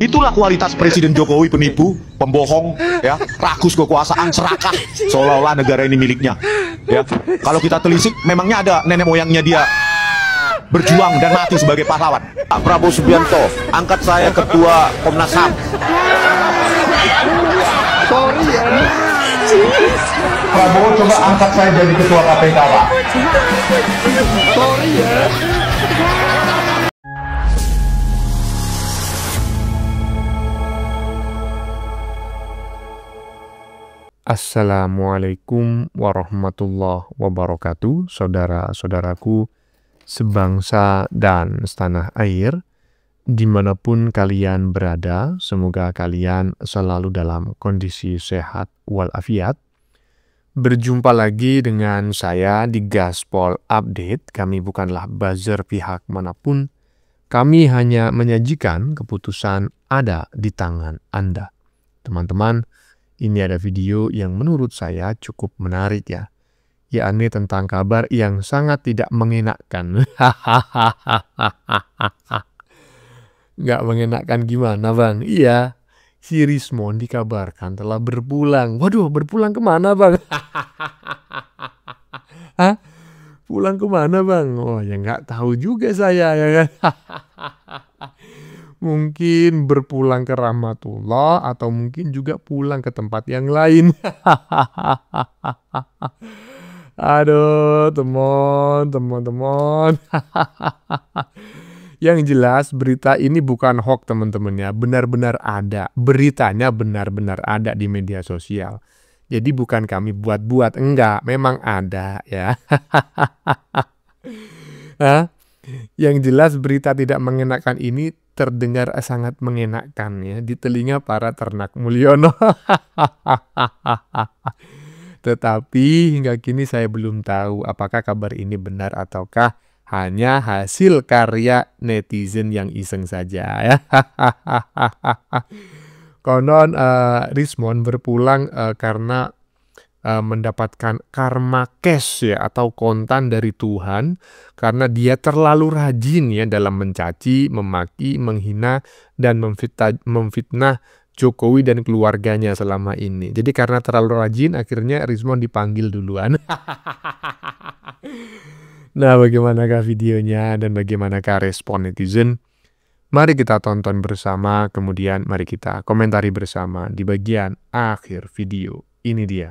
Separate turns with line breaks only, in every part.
Itulah kualitas Presiden Jokowi, penipu, pembohong, ya, rakus kekuasaan, serakah, seolah-olah negara ini miliknya. Ya, kalau kita telisik, memangnya ada nenek moyangnya dia berjuang dan mati sebagai pahlawan. Pak Prabowo Subianto, angkat saya ketua Komnas HAM.
Sorry ya.
Prabowo coba angkat saya jadi ketua KPK, Pak.
Sorry ya.
Assalamualaikum warahmatullahi wabarakatuh, saudara-saudaraku sebangsa dan setanah air, dimanapun kalian berada, semoga kalian selalu dalam kondisi sehat walafiat. Berjumpa lagi dengan saya di Gaspol Update. Kami bukanlah buzzer pihak manapun, kami hanya menyajikan keputusan ada di tangan Anda. Teman-teman, ini ada video yang menurut saya cukup menarik ya. Yakni tentang kabar yang sangat tidak mengenakkan. Nggak mengenakkan gimana bang? Iya, si Rismon dikabarkan telah berpulang. Waduh, berpulang kemana bang? Hah? Pulang kemana bang? Oh ya nggak tahu juga saya ya kan. Mungkin berpulang ke Rahmatullah atau mungkin juga pulang ke tempat yang lain. Aduh, teman-teman. Yang jelas berita ini bukan hoax teman-teman ya, benar-benar ada. Beritanya benar-benar ada di media sosial. Jadi bukan kami buat-buat, enggak, memang ada ya. Hah? Yang jelas berita tidak mengenakan ini terdengar sangat mengenakan ya di telinga para ternak Mulyono. Tetapi hingga kini saya belum tahu apakah kabar ini benar ataukah hanya hasil karya netizen yang iseng saja ya. Konon Rismon berpulang karena mendapatkan karma cash ya atau kontan dari Tuhan karena dia terlalu rajin ya dalam mencaci, memaki, menghina dan memfitnah Jokowi dan keluarganya selama ini. Jadi karena terlalu rajin akhirnya Rismon dipanggil duluan. Nah, bagaimanakah videonya dan bagaimanakah respon netizen? Mari kita tonton bersama, kemudian mari kita komentari bersama di bagian akhir video. Ini dia.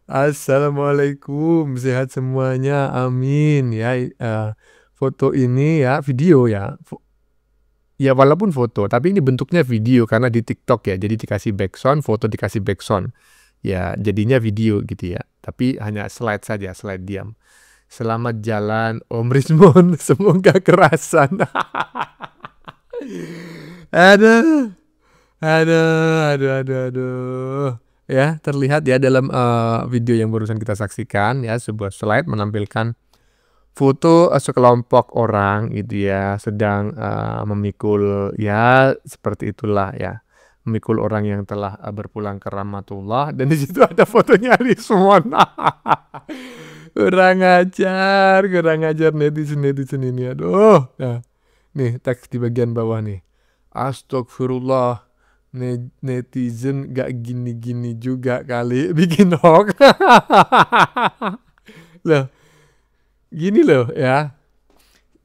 Assalamualaikum, sehat semuanya, amin ya. Foto ini ya, video ya, ya walaupun foto, tapi ini bentuknya video karena di TikTok ya, jadi dikasih backsound, foto dikasih backsound, ya jadinya video gitu ya. Tapi hanya slide saja, slide diam. Selamat jalan Om Rismon, semoga kerasan. Aduh. Ya, terlihat ya dalam video yang barusan kita saksikan ya, sebuah slide menampilkan foto sekelompok orang gitu ya, sedang memikul ya seperti itulah ya, memikul orang yang telah berpulang ke Rahmatullah, dan di situ ada fotonya Rismon. Kurang ajar netizen ini, aduh. Nah, nih teks di bagian bawah nih. Astagfirullah, netizen gak gini-gini juga kali bikin hoax. Loh, Gini loh ya,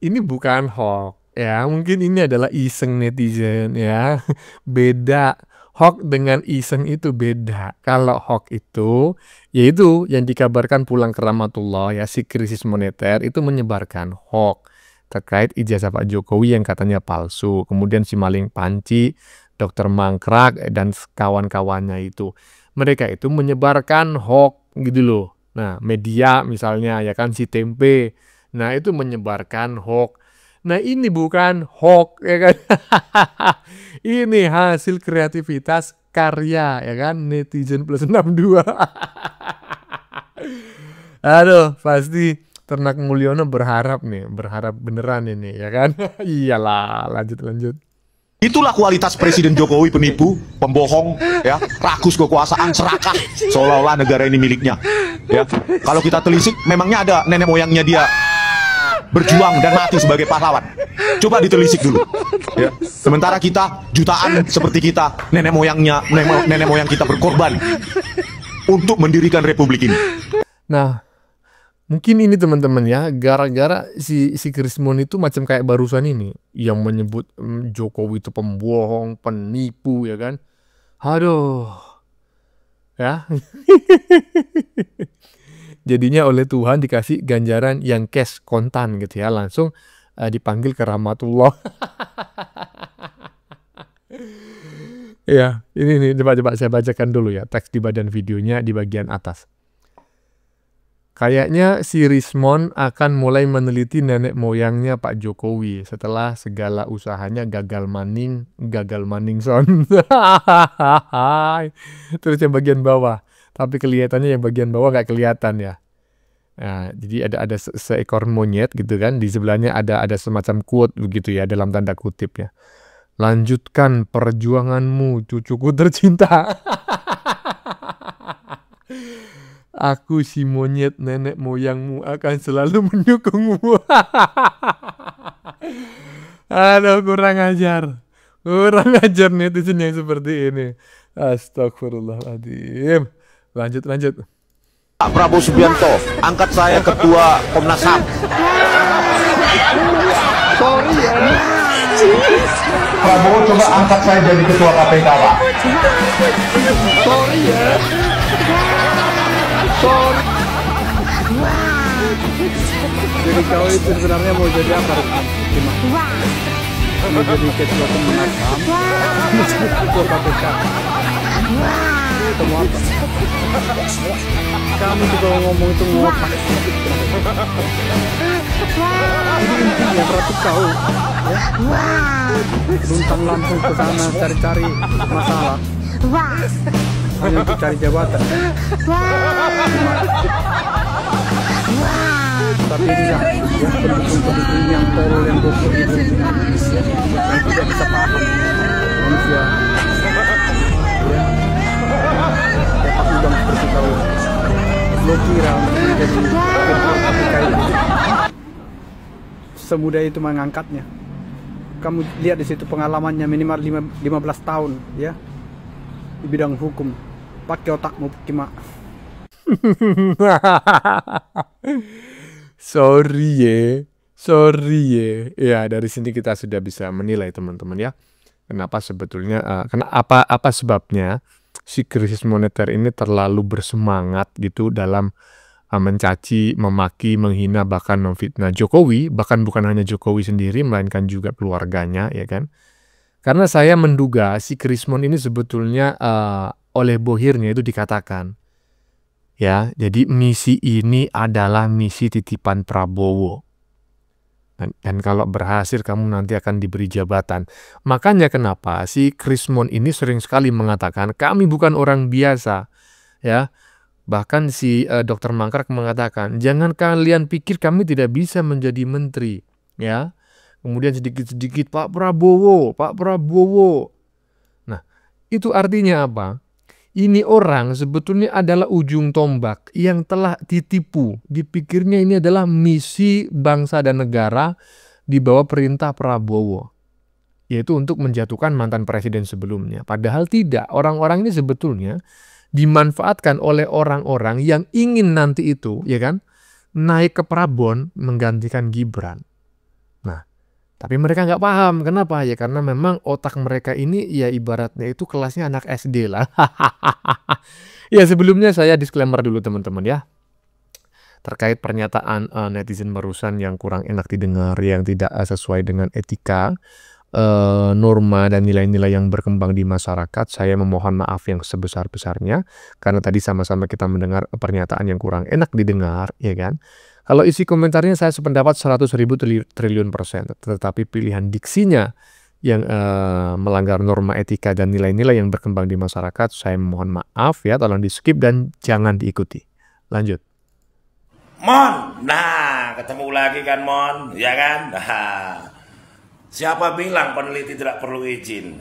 ini bukan hoax ya, mungkin ini adalah iseng netizen ya. Beda, hoax dengan iseng itu beda. Kalau hoax itu, yaitu yang dikabarkan pulang ke rahmatullah ya, si krisis moneter itu menyebarkan hoax terkait ijazah Pak Jokowi yang katanya palsu. Kemudian si maling panci, Dokter Mangkrak dan kawan-kawannya itu. Mereka itu menyebarkan hoax gitu loh. Nah, media misalnya ya kan, si Tempe. Nah, itu menyebarkan hoax. Nah, ini bukan hoax ya kan. Ini hasil kreativitas karya ya kan, netizen plus 62. Aduh, pasti Ternak Mulyono berharap beneran ini ya kan. Iyalah, lanjut.
Itulah kualitas Presiden Jokowi, penipu, pembohong, ya, rakus kekuasaan, serakah, seolah-olah negara ini miliknya. Ya, kalau kita telisik, memangnya ada nenek moyangnya dia berjuang dan mati sebagai pahlawan. Coba ditelisik dulu. Ya, sementara kita jutaan seperti kita, nenek moyang kita berkorban untuk mendirikan republik ini.
Nah, mungkin ini teman-teman ya, gara-gara si Krismon itu macam kayak barusan ini yang menyebut Jokowi itu pembohong, penipu ya kan. Aduh. Ya. Jadinya oleh Tuhan dikasih ganjaran yang cash, kontan gitu ya, langsung dipanggil ke rahmatullah. Ya, ini coba saya bacakan dulu ya teks di badan videonya di bagian atas. Kayaknya si Rismon akan mulai meneliti nenek moyangnya Pak Jokowi setelah segala usahanya gagal maning son. Terus yang bagian bawah, tapi kelihatannya yang bagian bawah nggak kelihatan ya. Nah, jadi ada seekor monyet gitu kan, di sebelahnya ada semacam quote begitu ya, dalam tanda kutip ya. Lanjutkan perjuanganmu, cucuku tercinta. Aku si monyet nenek moyangmu akan selalu mendukungmu. Aduh, kurang ajar netizen yang seperti ini. Astagfirullahaladzim. Lanjut.
Pak Prabowo Subianto, angkat saya ketua Komnas HAM.
Sorry ya.
Prabowo coba angkat saya jadi ketua KPK, Pak.
Sorry ya. Sorry. Jadi kau itu sebenarnya mau jadi apa? Mau jadi ketua Komnas HAM? Ketua KPK? Kamu apa? Kamu juga ngomong itu ngotak. Ini intinya berarti kau ya? Luntang lantung ke sana cari-cari masalah. Hanya untuk cari jabatan. Tapi enggak ya, pendukung-pendukung yang tolol yang goblok itu yang tidak bisa paham manusia ya, dapat udang seperti kau. Lo kira menjadi ketua KPK itu semudah itu mengangkatnya? Kamu lihat di situ pengalamannya minimal 15 tahun ya di bidang hukum. Pakai otakmu, Kimak.
Sorry ya. Ya, dari sini kita sudah bisa menilai teman-teman ya. Kenapa sebetulnya apa sebabnya si krisis moneter ini terlalu bersemangat gitu dalam mencaci, memaki, menghina, bahkan memfitnah Jokowi, bahkan bukan hanya Jokowi sendiri melainkan juga keluarganya ya kan. Karena saya menduga si Krismon ini sebetulnya oleh bohirnya itu dikatakan ya, jadi misi ini adalah misi titipan Prabowo. Dan kalau berhasil kamu nanti akan diberi jabatan. Makanya kenapa si Krismon ini sering sekali mengatakan kami bukan orang biasa ya. Bahkan si Dr. Mangkrak mengatakan jangan kalian pikir kami tidak bisa menjadi menteri ya. Kemudian sedikit-sedikit Pak Prabowo. Nah, itu artinya apa? Ini orang sebetulnya adalah ujung tombak yang telah ditipu. Dipikirnya ini adalah misi bangsa dan negara di bawah perintah Prabowo. Yaitu untuk menjatuhkan mantan presiden sebelumnya. Padahal tidak. Orang-orang ini sebetulnya dimanfaatkan oleh orang-orang yang ingin nanti itu, ya kan? naik ke Prabon menggantikan Gibran. Nah, tapi mereka nggak paham. Kenapa? Ya karena memang otak mereka ini ya ibaratnya itu kelasnya anak SD lah. Ya sebelumnya saya disclaimer dulu teman-teman ya. Terkait pernyataan netizen barusan yang kurang enak didengar, yang tidak sesuai dengan etika, norma dan nilai-nilai yang berkembang di masyarakat, saya memohon maaf yang sebesar-besarnya karena tadi sama-sama kita mendengar pernyataan yang kurang enak didengar, ya kan? Kalau isi komentarnya saya sependapat 100.000 triliun %, tetapi pilihan diksinya yang melanggar norma etika dan nilai-nilai yang berkembang di masyarakat, saya mohon maaf ya, tolong di skip dan jangan diikuti. Lanjut.
Mon, nah ketemu lagi kan Mon, ya kan? Nah, siapa bilang peneliti tidak perlu izin?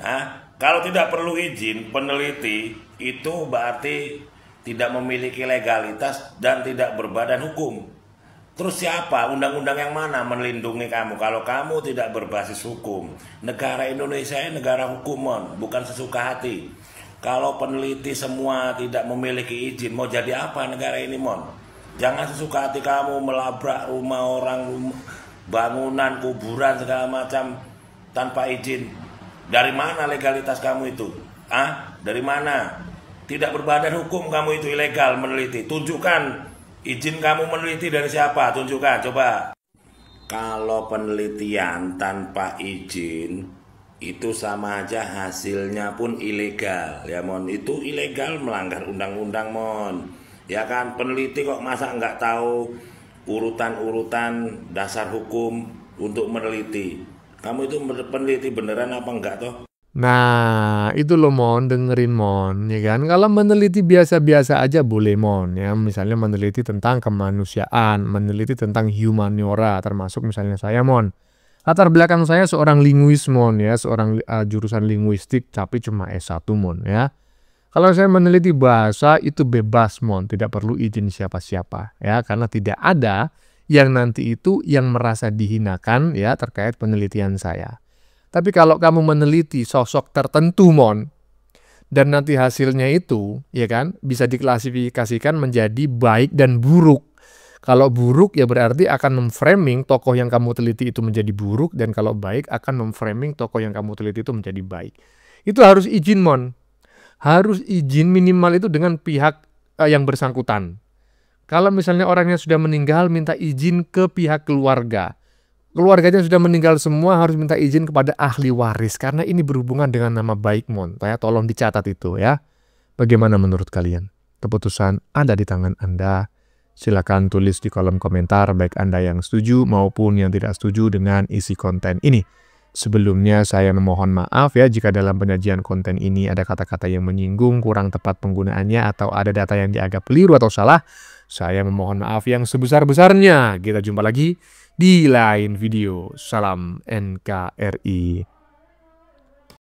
Kalau tidak perlu izin, peneliti itu berarti tidak memiliki legalitas dan tidak berbadan hukum. Terus siapa? Undang-undang yang mana melindungi kamu kalau kamu tidak berbasis hukum? Negara Indonesia ini negara hukum, Mon, bukan sesuka hati. Kalau peneliti semua tidak memiliki izin, mau jadi apa negara ini, Mon? Jangan sesuka hati kamu melabrak rumah orang, bangunan, kuburan, segala macam tanpa izin. Dari mana legalitas kamu itu? Dari mana? Tidak berbadan hukum kamu itu ilegal meneliti. Tunjukkan izin kamu meneliti dari siapa? Tunjukkan, coba. Kalau penelitian tanpa izin itu sama aja hasilnya pun ilegal, ya Mon. Itu ilegal, melanggar undang-undang, Mon. Ya kan, peneliti kok masa nggak tahu urutan-urutan dasar hukum untuk meneliti? Kamu itu peneliti beneran apa enggak toh?
Nah, itu loh Mon, dengerin Mon, ya kan? Kalau meneliti biasa-biasa aja boleh Mon, ya. Misalnya meneliti tentang kemanusiaan, meneliti tentang humaniora, termasuk misalnya saya Mon. Latar belakang saya seorang linguis Mon, ya, seorang jurusan linguistik, tapi cuma S1 Mon, ya. Kalau saya meneliti bahasa itu bebas Mon, tidak perlu izin siapa-siapa, ya, karena tidak ada yang nanti itu yang merasa dihinakan, ya, terkait penelitian saya. Tapi kalau kamu meneliti sosok tertentu Mon, dan nanti hasilnya itu, ya kan, bisa diklasifikasikan menjadi baik dan buruk. Kalau buruk ya berarti akan memframing tokoh yang kamu teliti itu menjadi buruk, dan kalau baik akan memframing tokoh yang kamu teliti itu menjadi baik. Itu harus izin Mon. Harus izin minimal itu dengan pihak yang bersangkutan. Kalau misalnya orangnya sudah meninggal, minta izin ke pihak keluarga. Keluarganya sudah meninggal semua, harus minta izin kepada ahli waris. Karena ini berhubungan dengan nama baik Mon. Tolong dicatat itu ya. Bagaimana menurut kalian? Keputusan ada di tangan Anda. Silakan tulis di kolom komentar baik Anda yang setuju maupun yang tidak setuju dengan isi konten ini. Sebelumnya saya memohon maaf ya jika dalam penyajian konten ini ada kata-kata yang menyinggung, kurang tepat penggunaannya, atau ada data yang dianggap keliru atau salah. Saya memohon maaf yang sebesar-besarnya. Kita jumpa lagi di lain video. Salam NKRI.